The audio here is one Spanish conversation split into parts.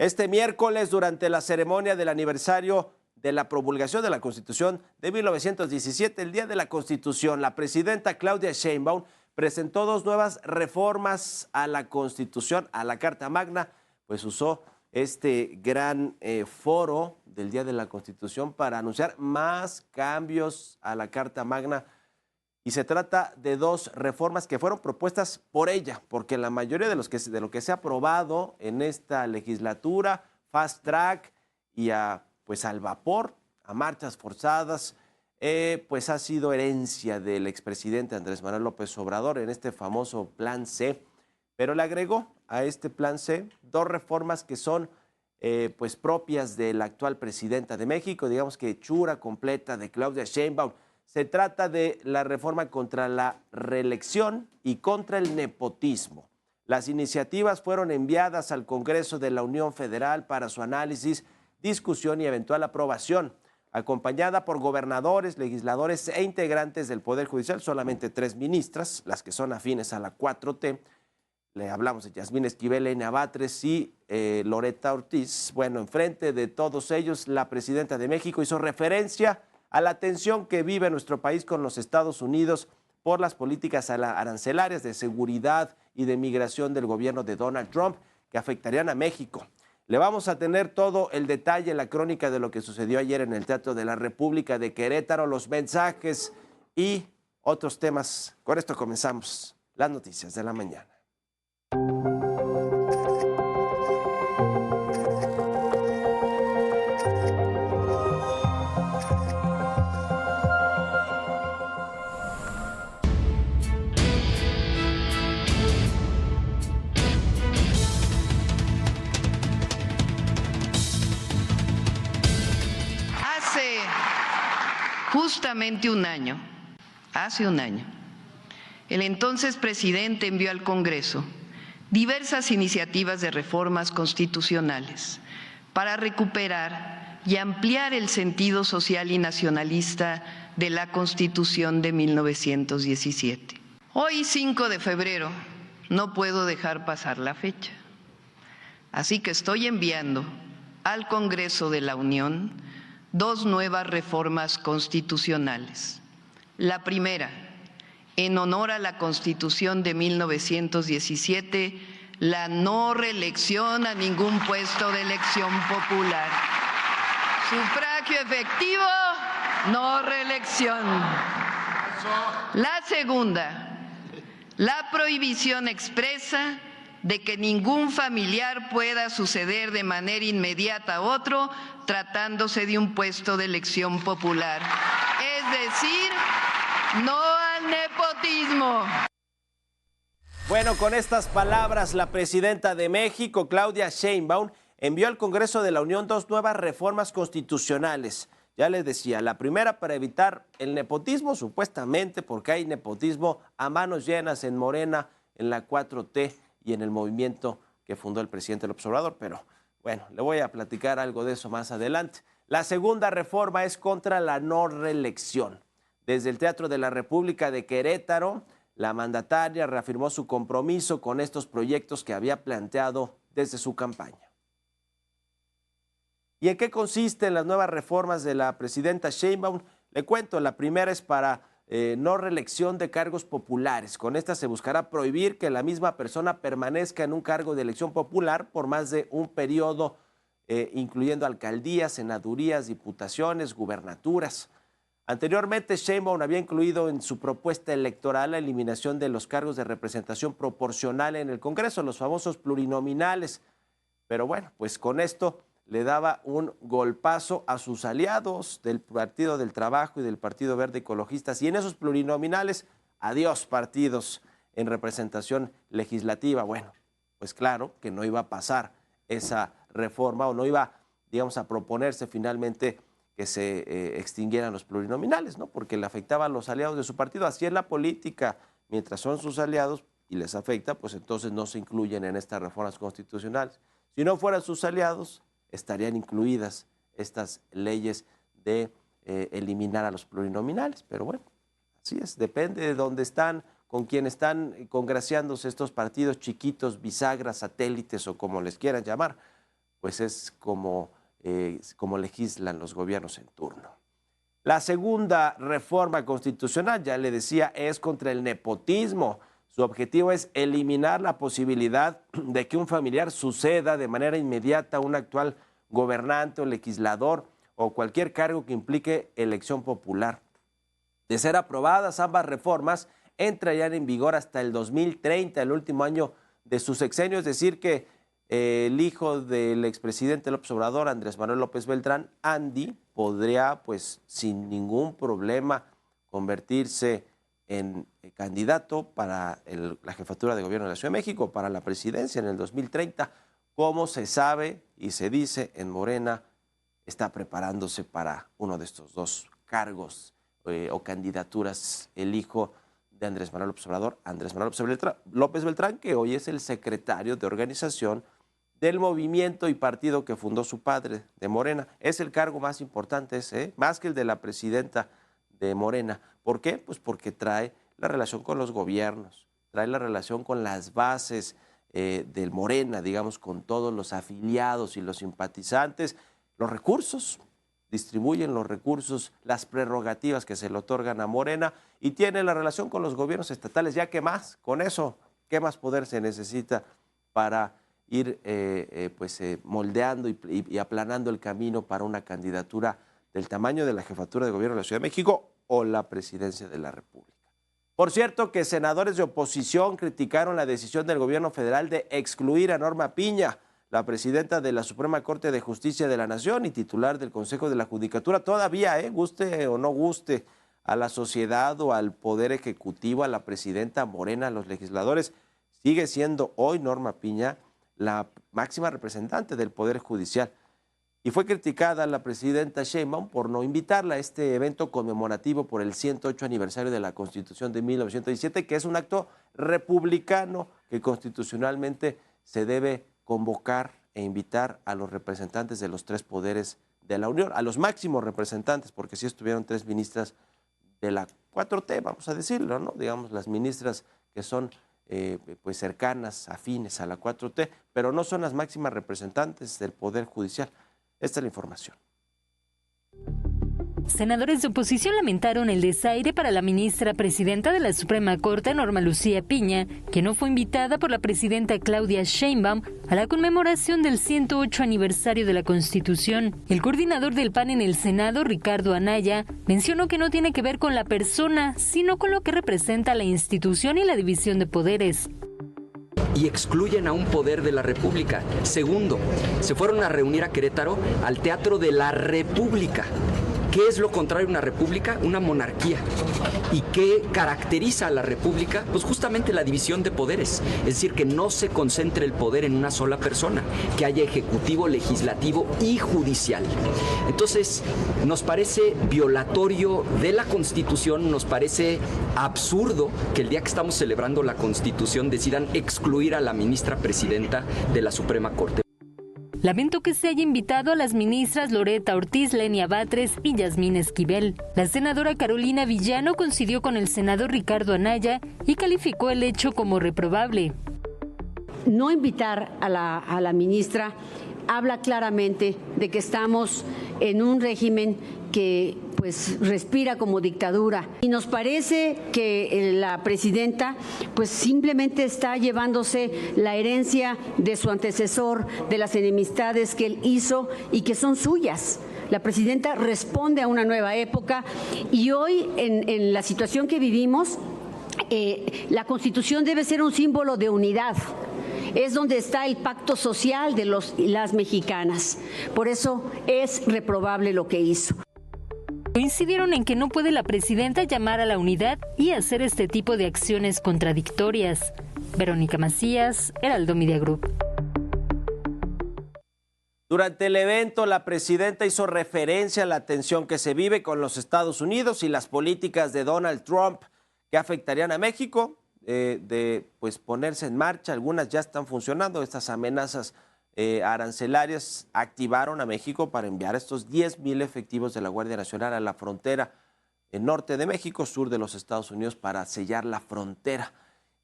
Este miércoles, durante la ceremonia del aniversario de la promulgación de la Constitución de 1917, el Día de la Constitución, la presidenta Claudia Sheinbaum presentó dos nuevas reformas a la Constitución, a la Carta Magna, pues usó este gran foro del Día de la Constitución para anunciar más cambios a la Carta Magna. Y se trata de dos reformas que fueron propuestas por ella, porque la mayoría de lo que se ha aprobado en esta legislatura, fast track y pues al vapor, a marchas forzadas, pues ha sido herencia del expresidente Andrés Manuel López Obrador en este famoso Plan C. Pero le agregó a este Plan C dos reformas que son pues propias de la actual presidenta de México, digamos que hechura completa de Claudia Sheinbaum. Se trata de la reforma contra la reelección y contra el nepotismo. Las iniciativas fueron enviadas al Congreso de la Unión Federal para su análisis, discusión y eventual aprobación, acompañada por gobernadores, legisladores e integrantes del Poder Judicial, solamente 3 ministras, las que son afines a la 4T. Le hablamos de Yasmín Esquivel, Elena Batres y Loretta Ortiz. Bueno, enfrente de todos ellos, la presidenta de México hizo referencia a la tensión que vive nuestro país con los Estados Unidos por las políticas arancelarias de seguridad y de migración del gobierno de Donald Trump que afectarían a México. Le vamos a tener todo el detalle, la crónica de lo que sucedió ayer en el Teatro de la República de Querétaro, los mensajes y otros temas. Con esto comenzamos las noticias de la mañana. Justamente un año, hace un año, el entonces presidente envió al Congreso diversas iniciativas de reformas constitucionales para recuperar y ampliar el sentido social y nacionalista de la Constitución de 1917. Hoy, 5 de febrero, no puedo dejar pasar la fecha, así que estoy enviando al Congreso de la Unión dos nuevas reformas constitucionales. La primera, en honor a la Constitución de 1917, la no reelección a ningún puesto de elección popular. Sufragio efectivo, no reelección. La segunda, la prohibición expresa de que ningún familiar pueda suceder de manera inmediata a otro tratándose de un puesto de elección popular. Es decir, no al nepotismo. Bueno, con estas palabras, la presidenta de México, Claudia Sheinbaum, envió al Congreso de la Unión dos nuevas reformas constitucionales. Ya les decía, la primera para evitar el nepotismo, supuestamente porque hay nepotismo a manos llenas en Morena, en la 4T y en el movimiento que fundó el presidente López Obrador, pero bueno, le voy a platicar algo de eso más adelante. La segunda reforma es contra la no reelección. Desde el Teatro de la República de Querétaro, la mandataria reafirmó su compromiso con estos proyectos que había planteado desde su campaña. ¿Y en qué consisten las nuevas reformas de la presidenta Sheinbaum? Le cuento, la primera es para no reelección de cargos populares. Con esta se buscará prohibir que la misma persona permanezca en un cargo de elección popular por más de un periodo, incluyendo alcaldías, senadurías, diputaciones, gubernaturas. Anteriormente, Sheinbaum había incluido en su propuesta electoral la eliminación de los cargos de representación proporcional en el Congreso, los famosos plurinominales. Pero bueno, pues con esto le daba un golpazo a sus aliados del Partido del Trabajo y del Partido Verde Ecologistas. Y en esos plurinominales, adiós partidos en representación legislativa. Bueno, pues claro que no iba a pasar esa reforma o no iba, digamos, a proponerse finalmente que se extinguieran los plurinominales, ¿no? Porque le afectaba a los aliados de su partido. Así es la política. Mientras son sus aliados y les afecta, pues entonces no se incluyen en estas reformas constitucionales. Si no fueran sus aliados, estarían incluidas estas leyes de eliminar a los plurinominales. Pero bueno, así es, depende de dónde están, con quién están congraciándose estos partidos chiquitos, bisagras, satélites o como les quieran llamar. pues es como legislan los gobiernos en turno. La segunda reforma constitucional, ya le decía, es contra el nepotismo. Su objetivo es eliminar la posibilidad de que un familiar suceda de manera inmediata a un actual gobernante o legislador o cualquier cargo que implique elección popular. De ser aprobadas, ambas reformas entrarían en vigor hasta el 2030, el último año de su sexenio, es decir que el hijo del expresidente López Obrador, Andrés Manuel López Beltrán, Andy, podría, pues, sin ningún problema convertirse en candidato para la jefatura de gobierno de la Ciudad de México, para la presidencia en el 2030. Como se sabe y se dice, en Morena está preparándose para uno de estos dos cargos o candidaturas el hijo de Andrés Manuel López Obrador, Andrés Manuel López Beltrán, que hoy es el secretario de organización del movimiento y partido que fundó su padre, de Morena. Es el cargo más importante ese, más que el de la presidenta de Morena. ¿Por qué? Pues porque trae la relación con los gobiernos, trae la relación con las bases del Morena, digamos, con todos los afiliados y los simpatizantes, los recursos, distribuyen los recursos, las prerrogativas que se le otorgan a Morena y tiene la relación con los gobiernos estatales. ¿Ya qué más? Con eso, ¿qué más poder se necesita para ir moldeando y aplanando el camino para una candidatura del tamaño de la jefatura de gobierno de la Ciudad de México o la presidencia de la República? Por cierto, que senadores de oposición criticaron la decisión del gobierno federal de excluir a Norma Piña, la presidenta de la Suprema Corte de Justicia de la Nación y titular del Consejo de la Judicatura. Todavía, guste o no guste a la sociedad o al Poder Ejecutivo, a la presidenta Morena, a los legisladores, sigue siendo hoy Norma Piña la máxima representante del Poder Judicial. Y fue criticada la presidenta Sheinbaum por no invitarla a este evento conmemorativo por el 108 aniversario de la Constitución de 1917, que es un acto republicano que constitucionalmente se debe convocar e invitar a los representantes de los tres poderes de la Unión, a los máximos representantes, porque sí estuvieron tres ministras de la 4T, vamos a decirlo, ¿no? Digamos, las ministras que son pues cercanas, afines a la 4T, pero no son las máximas representantes del Poder Judicial. Esta es la información. Senadores de oposición lamentaron el desaire para la ministra presidenta de la Suprema Corte, Norma Lucía Piña, que no fue invitada por la presidenta Claudia Sheinbaum a la conmemoración del 108 aniversario de la Constitución. El coordinador del PAN en el Senado, Ricardo Anaya, mencionó que no tiene que ver con la persona, sino con lo que representa la institución y la división de poderes. Y excluyen a un poder de la República. Segundo, se fueron a reunir a Querétaro al Teatro de la República. ¿Qué es lo contrario a una república? Una monarquía. ¿Y qué caracteriza a la república? Pues justamente la división de poderes. Es decir, que no se concentre el poder en una sola persona, que haya ejecutivo, legislativo y judicial. Entonces, nos parece violatorio de la Constitución, nos parece absurdo que el día que estamos celebrando la Constitución decidan excluir a la ministra presidenta de la Suprema Corte. Lamento que se haya invitado a las ministras Loreta Ortiz, Lenia Batres y Yasmín Esquivel. La senadora Carolina Villano coincidió con el senador Ricardo Anaya y calificó el hecho como reprobable. No invitar a la ministra habla claramente de que estamos en un régimen que pues respira como dictadura y nos parece que la presidenta pues simplemente está llevándose la herencia de su antecesor, de las enemistades que él hizo y que son suyas. La presidenta responde a una nueva época y hoy en la situación que vivimos la Constitución debe ser un símbolo de unidad. Es donde está el pacto social de los y las mexicanas. Por eso es reprobable lo que hizo. Coincidieron en que no puede la presidenta llamar a la unidad y hacer este tipo de acciones contradictorias. Verónica Macías, Heraldo Media Group. Durante el evento, la presidenta hizo referencia a la tensión que se vive con los Estados Unidos y las políticas de Donald Trump que afectarían a México. Pues ponerse en marcha, algunas ya están funcionando. Estas amenazas arancelarias activaron a México para enviar estos 10,000 efectivos de la Guardia Nacional a la frontera norte de México, sur de los Estados Unidos, para sellar la frontera.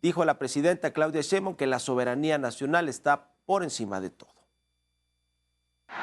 Dijo la presidenta Claudia Sheinbaum que la soberanía nacional está por encima de todo.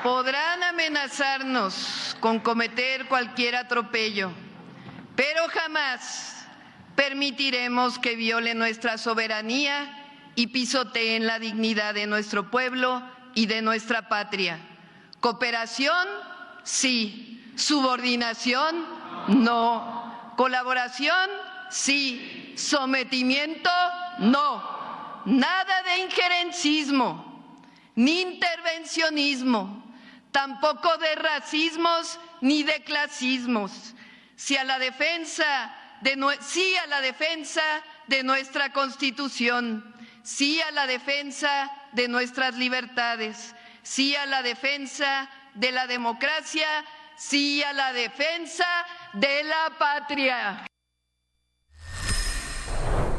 Podrán amenazarnos con cometer cualquier atropello, pero jamás permitiremos que violen nuestra soberanía y pisoteen la dignidad de nuestro pueblo y de nuestra patria. Cooperación, sí. Subordinación, no. Colaboración, sí. Sometimiento, no. Nada de injerencismo, ni intervencionismo, tampoco de racismos ni de clasismos. Sí a la defensa de nuestra Constitución, sí a la defensa de nuestras libertades, sí a la defensa de la democracia, sí a la defensa de la patria.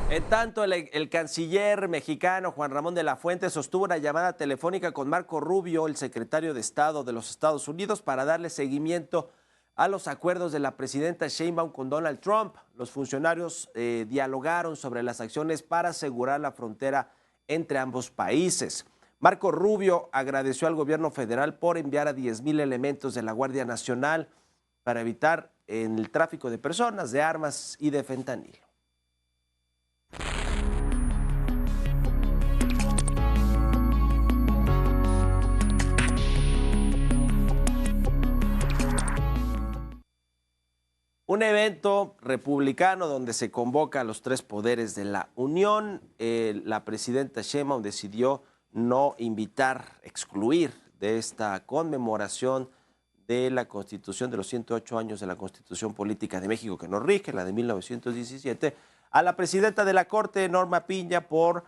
En tanto, el canciller mexicano Juan Ramón de la Fuente sostuvo una llamada telefónica con Marco Rubio, el secretario de Estado de los Estados Unidos, para darle seguimiento a los acuerdos de la presidenta Sheinbaum con Donald Trump. Los funcionarios dialogaron sobre las acciones para asegurar la frontera entre ambos países. Marco Rubio agradeció al gobierno federal por enviar a 10,000 elementos de la Guardia Nacional para evitar el tráfico de personas, de armas y de fentanilo. Un evento republicano donde se convoca a los tres poderes de la Unión. La presidenta Sheinbaum decidió no invitar, excluir de esta conmemoración de la Constitución, de los 108 años de la Constitución Política de México que nos rige, la de 1917, a la presidenta de la Corte, Norma Piña, por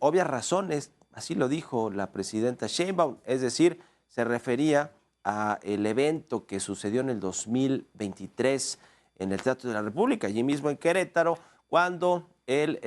obvias razones. Así lo dijo la presidenta Sheinbaum, es decir, se refería al evento que sucedió en el 2023 en el Teatro de la República, allí mismo en Querétaro, cuando el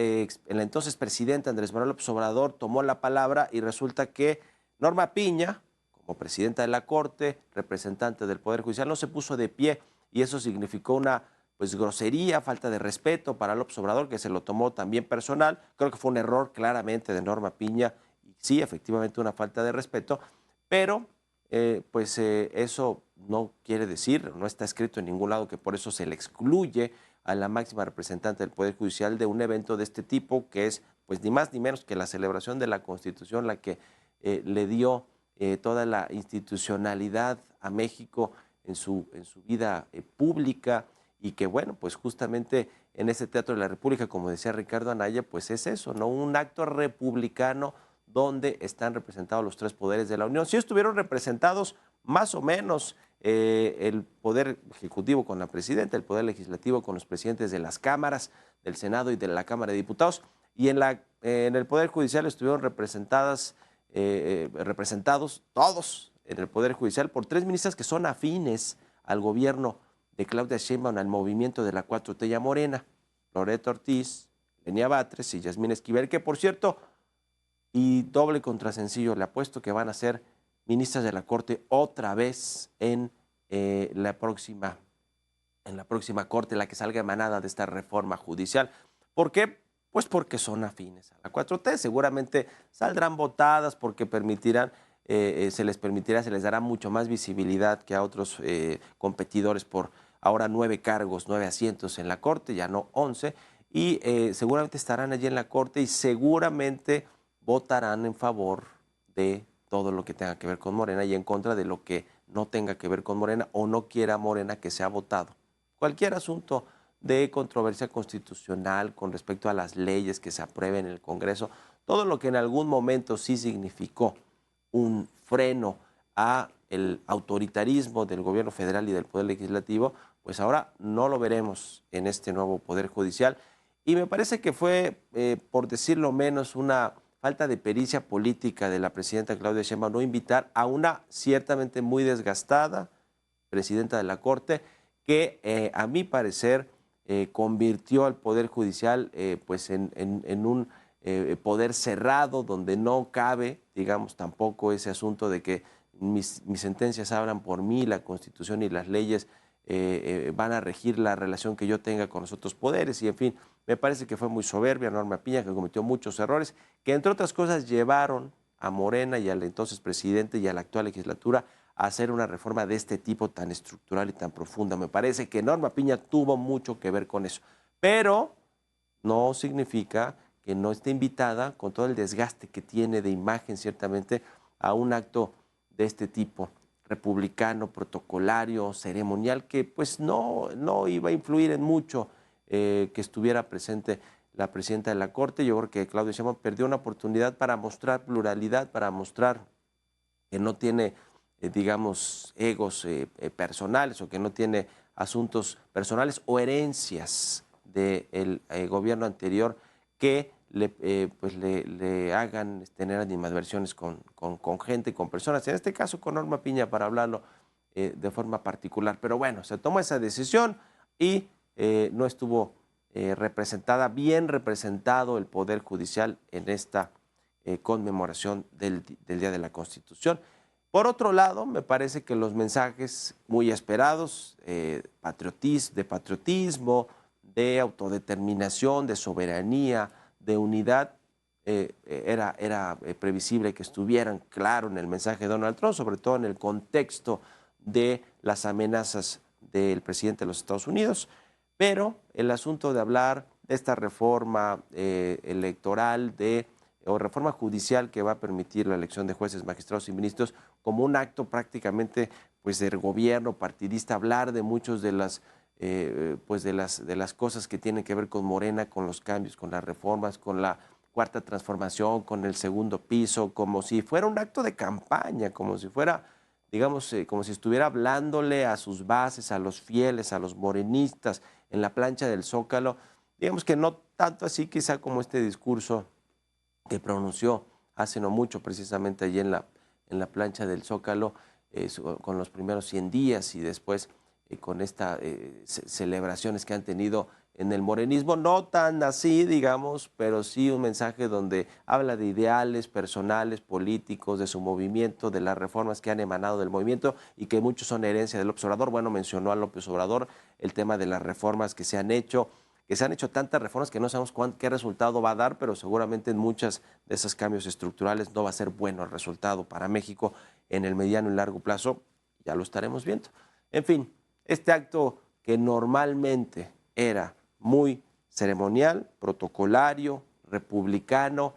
entonces presidente Andrés Manuel López Obrador tomó la palabra y resulta que Norma Piña, como presidenta de la Corte, representante del Poder Judicial, no se puso de pie y eso significó una grosería, falta de respeto para López Obrador, que se lo tomó también personal. Creo que fue un error claramente de Norma Piña y sí, efectivamente una falta de respeto, pero eso no quiere decir, no está escrito en ningún lado que por eso se le excluye a la máxima representante del Poder Judicial de un evento de este tipo, que es pues ni más ni menos que la celebración de la Constitución, la que le dio toda la institucionalidad a México en su vida pública, y que bueno, pues justamente en ese Teatro de la República, como decía Ricardo Anaya, pues es eso, ¿no? Un acto republicano donde están representados los tres poderes de la Unión. Sí estuvieron representados más o menos el Poder Ejecutivo con la Presidenta, el Poder Legislativo con los presidentes de las cámaras, del Senado y de la Cámara de Diputados, y en el Poder Judicial estuvieron representados todos en el Poder Judicial por tres ministras que son afines al gobierno de Claudia Sheinbaum, al movimiento de la 4T y a Morena, Loreto Ortiz, Lenia Batres y Yasmín Esquivel, que por cierto, y doble contra sencillo, le apuesto que van a ser ministras de la Corte otra vez en la próxima Corte, la que salga emanada de esta reforma judicial. ¿Por qué? Pues porque son afines a la 4T. Seguramente saldrán votadas porque se les dará mucho más visibilidad que a otros competidores por ahora 9 cargos, 9 asientos en la Corte, ya no 11, y seguramente estarán allí en la Corte y seguramente votarán en favor de todo lo que tenga que ver con Morena y en contra de lo que no tenga que ver con Morena o no quiera Morena que sea votado. Cualquier asunto de controversia constitucional con respecto a las leyes que se aprueben en el Congreso, todo lo que en algún momento sí significó un freno a el autoritarismo del gobierno federal y del Poder Legislativo, pues ahora no lo veremos en este nuevo Poder Judicial. Y me parece que fue, por decirlo menos, una falta de pericia política de la presidenta Claudia Sheinbaum no invitar a una ciertamente muy desgastada presidenta de la Corte que, a mi parecer, convirtió al Poder Judicial pues en un poder cerrado donde no cabe, digamos, tampoco ese asunto de que mis sentencias hablan por mí, la Constitución y las leyes van a regir la relación que yo tenga con los otros poderes y, en fin, me parece que fue muy soberbia Norma Piña, que cometió muchos errores, que entre otras cosas llevaron a Morena y al entonces presidente y a la actual legislatura a hacer una reforma de este tipo tan estructural y tan profunda. Me parece que Norma Piña tuvo mucho que ver con eso, pero no significa que no esté invitada, con todo el desgaste que tiene de imagen ciertamente, a un acto de este tipo, republicano, protocolario, ceremonial, que pues no iba a influir en mucho que estuviera presente la presidenta de la Corte. Yo creo que Claudia Sheinbaum perdió una oportunidad para mostrar pluralidad, para mostrar que no tiene, digamos, egos personales, o que no tiene asuntos personales o herencias del gobierno anterior que le hagan tener animadversiones con gente, con personas, en este caso con Norma Piña, para hablarlo de forma particular. Pero bueno, se tomó esa decisión y no estuvo bien representado el Poder Judicial en esta conmemoración del Día de la Constitución. Por otro lado, me parece que los mensajes muy esperados de patriotismo, de autodeterminación, de soberanía, de unidad, era previsible que estuvieran claro en el mensaje de Donald Trump, sobre todo en el contexto de las amenazas del presidente de los Estados Unidos. Pero el asunto de hablar de esta reforma electoral o reforma judicial que va a permitir la elección de jueces, magistrados y ministros como un acto prácticamente pues del gobierno partidista, hablar de muchos de las de las cosas que tienen que ver con Morena, con los cambios, con las reformas, con la cuarta transformación, con el segundo piso, como si fuera un acto de campaña, como si fuera, digamos, como si estuviera hablándole a sus bases, a los fieles, a los morenistas en la plancha del Zócalo. Digamos que no tanto así quizá como este discurso que pronunció hace no mucho, precisamente allí en la plancha del Zócalo, con los primeros 100 días y después con estas celebraciones que han tenido en el morenismo, no tan así, digamos, pero sí un mensaje donde habla de ideales personales, políticos, de su movimiento, de las reformas que han emanado del movimiento y que muchos son herencia de López Obrador. Bueno, mencionó a López Obrador el tema de las reformas que se han hecho tantas reformas que no sabemos qué resultado va a dar, pero seguramente en muchas de esos cambios estructurales no va a ser bueno el resultado para México en el mediano y largo plazo, ya lo estaremos viendo. En fin, este acto que normalmente era muy ceremonial, protocolario, republicano,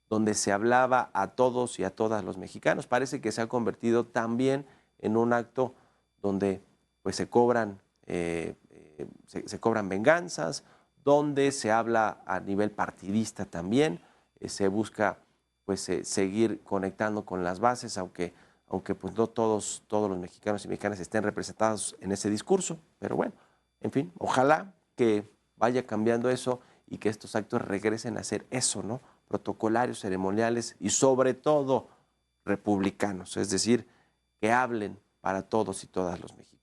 donde se hablaba a todos y a todas los mexicanos, parece que se ha convertido también en un acto donde pues se cobran venganzas, donde se habla a nivel partidista también, se busca pues seguir conectando con las bases, aunque pues no todos los mexicanos y mexicanas estén representados en ese discurso, pero bueno, en fin, ojalá que vaya cambiando eso y que estos actos regresen a ser eso, ¿no? Protocolarios, ceremoniales y sobre todo republicanos, es decir, que hablen para todos y todas los mexicanos.